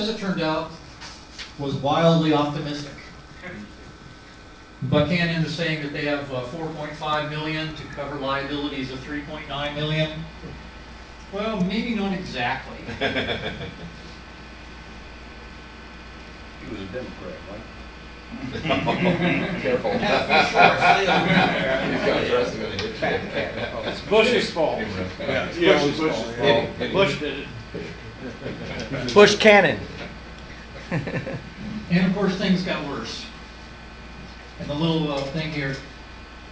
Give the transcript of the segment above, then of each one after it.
as it turned out, was wildly optimistic. Buchanan is saying that they have 4.5 million to cover liabilities of 3.9 million. Well, maybe not exactly. He was a Democrat, right? Careful. It's Bush's fault. Yeah, Bush's fault. Bush did it. Bush cannon. And of course, things got worse. And the little thing here,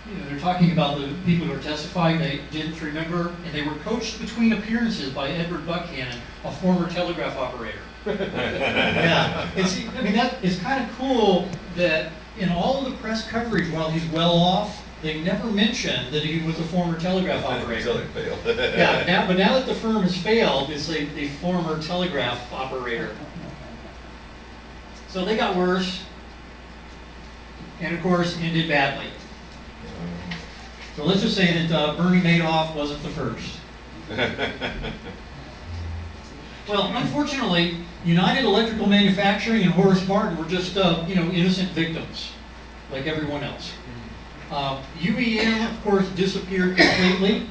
you know, they're talking about the people who are testifying, they didn't remember, and they were coached between appearances by Edward Buchanan, a former telegraph operator. Yeah, I mean, that is kind of cool that in all of the press coverage while he's well off, they never mention that he was a former telegraph operator. Yeah, but now that the firm has failed, it's a former telegraph operator. So they got worse, and of course ended badly. So let's just say that Bernie Madoff wasn't the first. Well, unfortunately, United Electrical Manufacturing and Horace Martin were just innocent victims, like everyone else. UEM, of course, disappeared completely.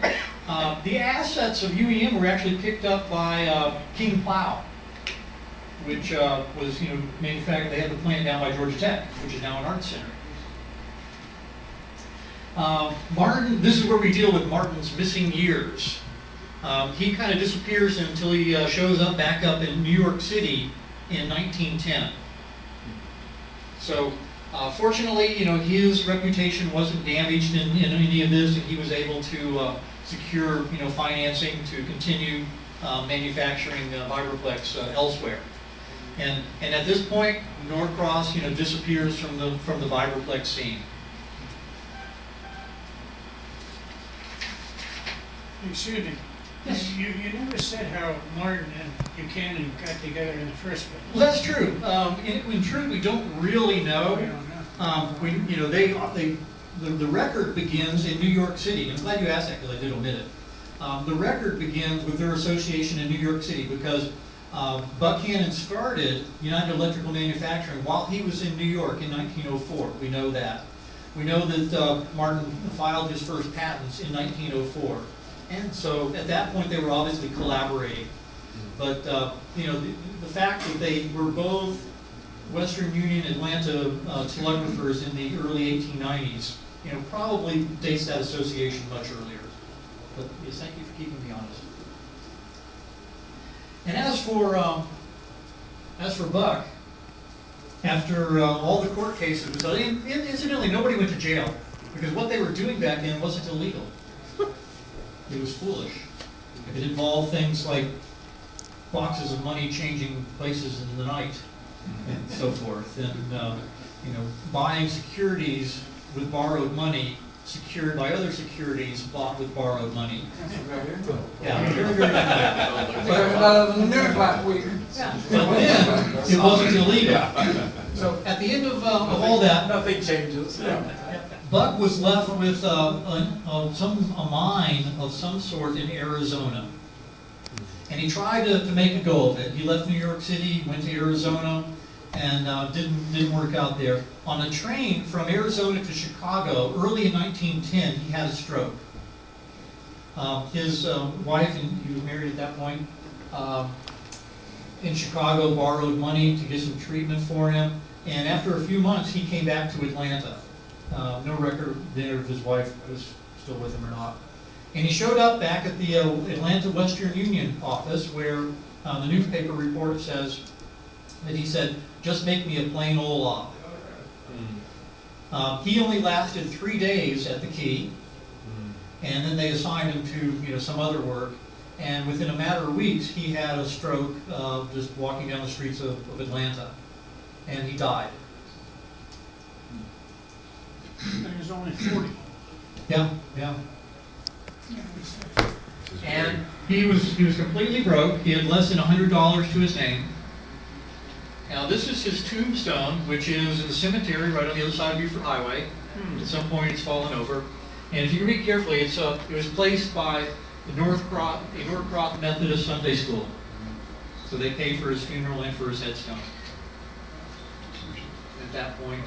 The assets of UEM were actually picked up by King Plow, which was manufactured. They had the plant down by Georgia Tech, which is now an art center. Martin, this is where we deal with Martin's missing years. He kind of disappears until he shows up back up in New York City in 1910. So fortunately, his reputation wasn't damaged in any of this, and he was able to secure financing to continue manufacturing Vibroplex elsewhere. And at this point, Norcross disappears from the Vibroplex scene. Excuse me. Yes. You never said how Martin and Buchanan got together in the first place. Well, that's true. In truth, we don't really know. The record begins in New York City. I'm glad you asked that because I did omit it. The record begins with their association in New York City because Buchanan started United Electrical Manufacturing while he was in New York in 1904. We know that. We know that Martin filed his first patents in 1904. And so at that point they were obviously collaborating. But the fact that they were both Western Union Atlanta telegraphers in the early 1890s, probably dates that association much earlier. But yes, thank you for keeping me honest. And as for Buck, after all the court cases were done, incidentally, nobody went to jail because what they were doing back then wasn't illegal. It was foolish. It involved things like boxes of money changing places in the night and so forth, and buying securities with borrowed money secured by other securities bought with borrowed money. Yeah, very, very But then it wasn't illegal. So at the end of all that, Nothing changes. Buck was left with a mine of some sort in Arizona. And he tried to make a go of it. He left New York City, went to Arizona, and didn't work out there. On a train from Arizona to Chicago, early in 1910, he had a stroke. His wife, and he was married at that point, in Chicago borrowed money to get some treatment for him. And after a few months, he came back to Atlanta. No record there if his wife was still with him or not. And he showed up back at the Atlanta Western Union office where the newspaper report says that he said, "Just make me a plain old law." He only lasted 3 days at the key, and then they assigned him to some other work. And within a matter of weeks, he had a stroke just walking down the streets of Atlanta, and he died. He was only 40. Yeah. And he was completely broke. He had less than $100 to his name. Now this is his tombstone, which is in the cemetery right on the other side of Beaufort Highway. At some point it's fallen over. And if you read carefully, it was placed by the Norcross Methodist Sunday School. So they paid for his funeral and for his headstone. At that point,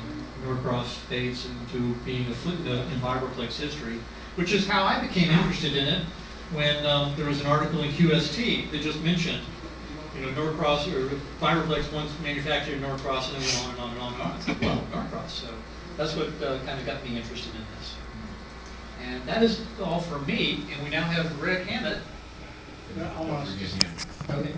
Norcross fades into being a footnote in Vibroplex history, which is how I became interested in it when there was an article in QST that just mentioned, Norcross or Vibroplex once manufactured in Norcross, and then went on and on and on and on. It's like, well, Norcross. So that's what kind of got me interested in this. And that is all for me. And we now have Greg Hammett. I'll ask. Okay.